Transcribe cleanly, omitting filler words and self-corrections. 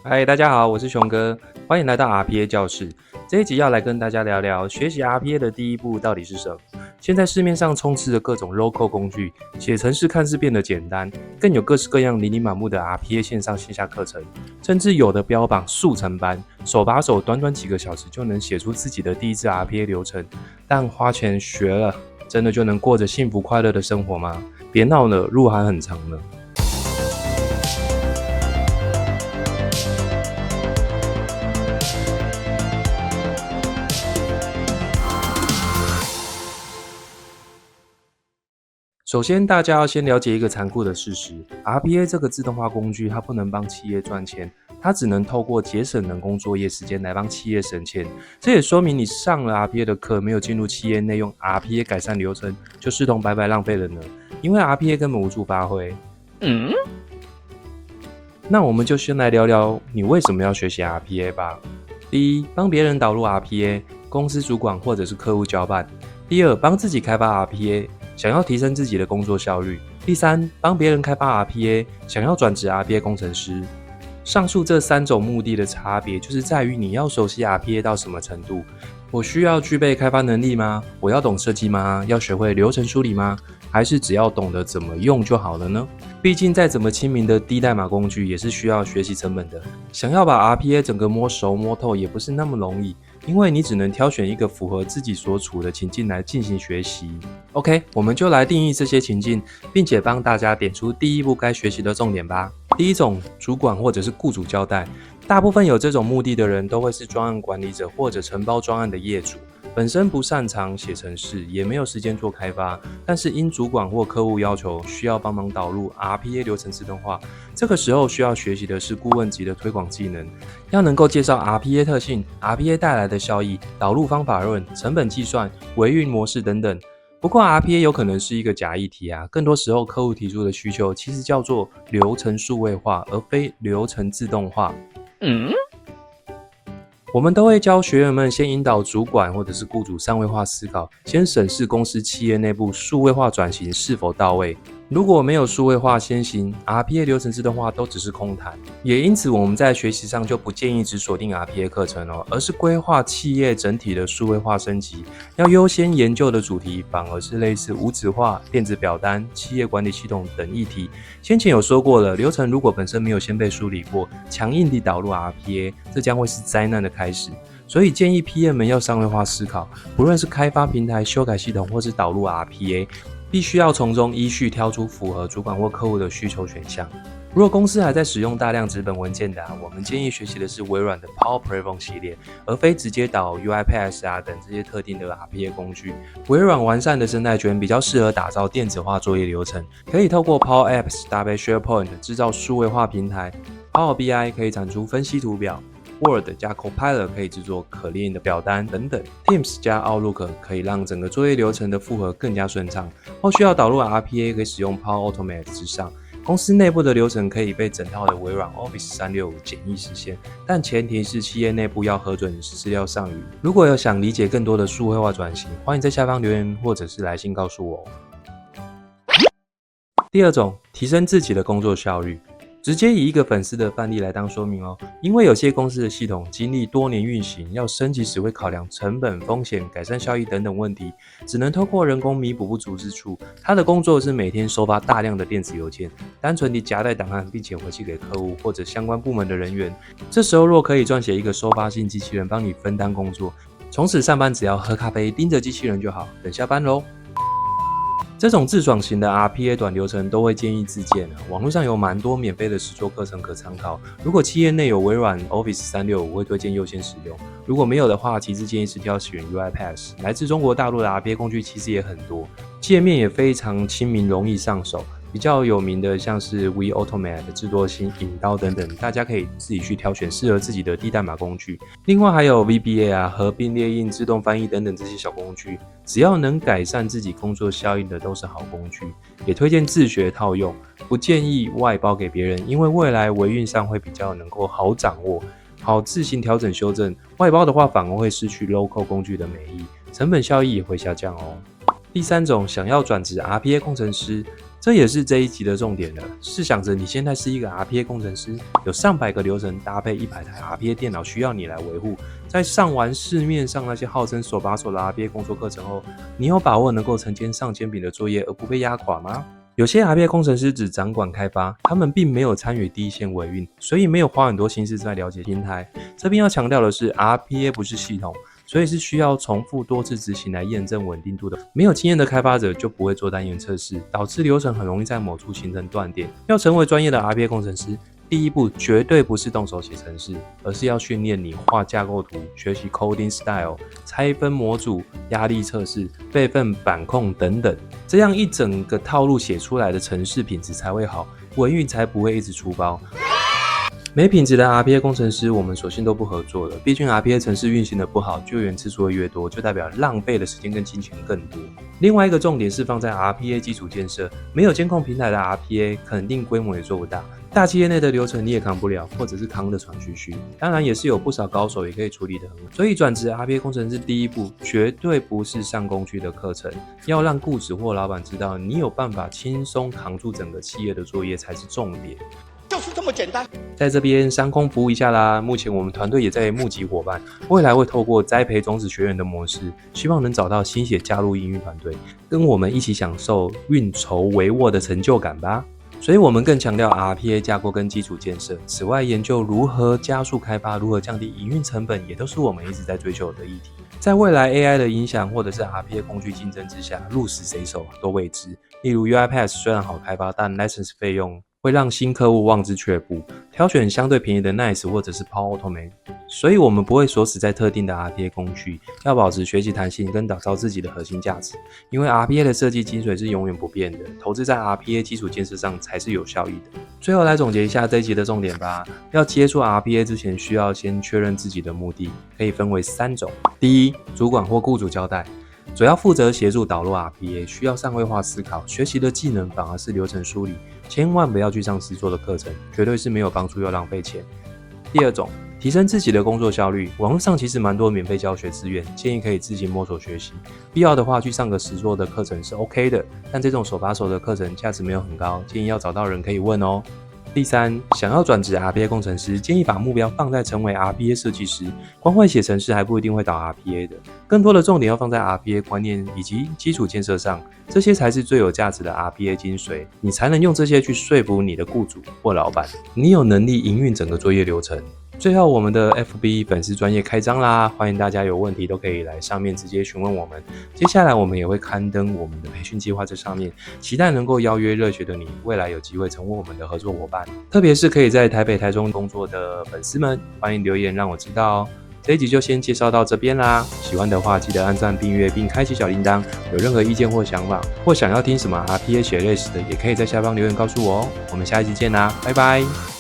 嗨，大家好，我是熊哥，欢迎来到 RPA 教室。这一集要来跟大家聊聊学习 RPA 的第一步到底是什么。现在市面上充斥着各种 low-code 工具，写程式看似变得简单，更有各式各样琳琅满目的 RPA 线上线下课程，甚至有的标榜速成班，手把手短短几个小时就能写出自己的第一支 RPA 流程。但花钱学了，真的就能过着幸福快乐的生活吗？别闹了，路还很长呢。首先，大家要先了解一个残酷的事实 ：RPA 这个自动化工具，它不能帮企业赚钱，它只能透过节省人工作业时间来帮企业省钱。这也说明你上了 RPA 的课，没有进入企业内用 RPA 改善流程，就视同白白浪费了呢。因为 RPA 根本无处发挥。那我们就先来聊聊你为什么要学习 RPA 吧。第一，帮别人导入 RPA， 公司主管或者是客户交办。第二，帮自己开发 RPA， 想要提升自己的工作效率。第三，帮别人开发 RPA， 想要转职 RPA 工程师。上述这三种目的的差别，就是在于你要熟悉 RPA 到什么程度。我需要具备开发能力吗？我要懂设计吗？要学会流程梳理吗？还是只要懂得怎么用就好了呢？毕竟再怎么亲民的低代码工具，也是需要学习成本的。想要把 RPA 整个摸熟摸透，也不是那么容易。因为你只能挑选一个符合自己所处的情境来进行学习。OK， 我们就来定义这些情境，并且帮大家点出第一步该学习的重点吧。第一种，主管或者是雇主交代，大部分有这种目的的人都会是专案管理者或者承包专案的业主。本身不擅长写程式，也没有时间做开发，但是因主管或客户要求，需要帮忙导入 RPA 流程自动化。这个时候需要学习的是顾问级的推广技能，要能够介绍 RPA 特性、RPA 带来的效益、导入方法论、成本计算、维运模式等等。不过 RPA 有可能是一个假议题啊，更多时候客户提出的需求其实叫做流程数位化，而非流程自动化。我们都会教学员们先引导主管或者是雇主三位化思考，先审视公司企业内部数位化转型是否到位。如果没有数位化先行， RPA 流程自动化都只是空谈。也因此我们在学习上就不建议只锁定 RPA 课程哦，而是规划企业整体的数位化升级。要优先研究的主题反而是类似无纸化、电子表单、企业管理系统等议题。先前有说过了，流程如果本身没有先被梳理过，强硬地导入 RPA， 这将会是灾难的开始。所以建议 PM 们要商业化思考，不论是开发平台、修改系统或是导入 RPA， 必须要从中依序挑出符合主管或客户的需求选项。如果公司还在使用大量纸本文件的我们建议学习的是微软的 Power Platform 系列，而非直接导 UiPath 等这些特定的 RPA 工具。微软完善的生态圈比较适合打造电子化作业流程，可以透过 Power Apps 搭配 SharePoint 制造数位化平台。Power BI 可以产出分析图表。Word 加 Copilot 可以制作可列印的表单等等 ，Teams 加 Outlook 可以让整个作业流程的复核更加顺畅。后续要导入 RPA 可以使用 Power Automate 之上，公司内部的流程可以被整套的微软 Office 365简易实现，但前提是企业内部要核准资料上云。如果有想理解更多的数位化转型，欢迎在下方留言或者是来信告诉我。第二种，提升自己的工作效率。直接以一个粉丝的范例来当说明哦，因为有些公司的系统经历多年运行，要升级时会考量成本、风险、改善效益等等问题，只能透过人工弥补不足之处。他的工作是每天收发大量的电子邮件，单纯地夹带档案，并且回寄给客户或者相关部门的人员。这时候若可以撰写一个收发性机器人帮你分担工作，从此上班只要喝咖啡，盯着机器人就好，等下班咯。这种自爽型的 RPA 短流程都会建议自建网络上有蛮多免费的实作课程可参考。如果企业内有微软 Office 365，会推荐优先使用。如果没有的话，其次建议是挑选 UiPath。来自中国大陆的 RPA 工具其实也很多，界面也非常亲民，容易上手。比较有名的像是 vAutomate、智多星、引刀等等，大家可以自己去挑选适合自己的低代码工具。另外还有 VBA 合并列印、自动翻译等等这些小工具，只要能改善自己工作效益的都是好工具。也推荐自学套用，不建议外包给别人，因为未来维运上会比较能够好掌握，好自行调整修正。外包的话反而会失去 local 工具的美意，成本效益也会下降哦。第三种，想要转职 RPA 工程师，这也是这一集的重点了。试想着你现在是一个 RPA 工程师，有上百个流程搭配100台 RPA 电脑需要你来维护。在上完市面上那些号称手把手的 RPA 工作课程后，你有把握能够承接上千笔的作业而不被压垮吗？有些 RPA 工程师只掌管开发，他们并没有参与第一线维运，所以没有花很多心思在了解平台。这边要强调的是 ，RPA 不是系统，所以是需要重复多次执行来验证稳定度的。没有经验的开发者就不会做单元测试，导致流程很容易在某处形成断点。要成为专业的 RPA 工程师，第一步绝对不是动手写程式，而是要训练你画架构图、学习 coding style、拆分模组、压力测试、备份板控等等，这样一整个套路写出来的程式品质才会好，维运才不会一直出包。没品质的 RPA 工程师，我们索性都不合作了。毕竟 RPA 程式运行的不好，救援次数会越多，就代表浪费的时间跟金钱更多。另外一个重点是放在 RPA 基础建设，没有监控平台的 RPA， 肯定规模也做不大。大企业内的流程你也扛不了，或者是扛得喘吁吁。当然也是有不少高手也可以处理得很好。所以转职 RPA 工程师第一步，绝对不是上工区的课程，要让雇主或老板知道你有办法轻松扛住整个企业的作业才是重点。就是这么简单。在这边商空服务一下啦，目前我们团队也在募集伙伴，未来会透过栽培种子学员的模式，希望能找到新血加入营运团队，跟我们一起享受运筹帷幄的成就感吧。所以我们更强调 RPA 架构跟基础建设，此外研究如何加速开发，如何降低营运成本，也都是我们一直在追求的议题。在未来 AI 的影响或者是 RPA 工具竞争之下，鹿死谁手都未知。例如 UiPath 虽然好开发，但 license 费用会让新客户望之却步，挑选相对便宜的 Nice 或者是 Power Automate， 所以我们不会锁死在特定的 RPA 工具，要保持学习弹性跟打造自己的核心价值。因为 RPA 的设计精髓是永远不变的，投资在 RPA 基础建设上才是有效益的。最后来总结一下这一集的重点吧。要接触 RPA 之前，需要先确认自己的目的，可以分为3种。第一，主管或雇主交代，主要负责协助导入 RPA， 需要上位化思考，学习的技能反而是流程梳理，千万不要去上实作的课程，绝对是没有帮助又浪费钱。第二种，提升自己的工作效率，网络上其实蛮多免费教学资源，建议可以自行摸索学习，必要的话去上个实作的课程是 OK 的，但这种手把手的课程价值没有很高，建议要找到人可以问哦。第三，想要转职 RPA 工程师，建议把目标放在成为 RPA 设计师，光会写程式还不一定会导 RPA 的，更多的重点要放在 RPA 观念以及基础建设上，这些才是最有价值的 RPA 精髓，你才能用这些去说服你的雇主或老板，你有能力营运整个作业流程。最后，我们的 FB 粉丝专页开张啦，欢迎大家有问题都可以来上面直接询问我们。接下来我们也会刊登我们的培训计划在上面，期待能够邀约热血的你，未来有机会成为我们的合作伙伴。特别是可以在台北、台中工作的粉丝们，欢迎留言让我知道哦。这一集就先介绍到这边啦，喜欢的话记得按赞、订阅并开启小铃铛。有任何意见或想法，或想要听什么 RPA 血泪史的，也可以在下方留言告诉我哦。我们下一集见啦，拜拜。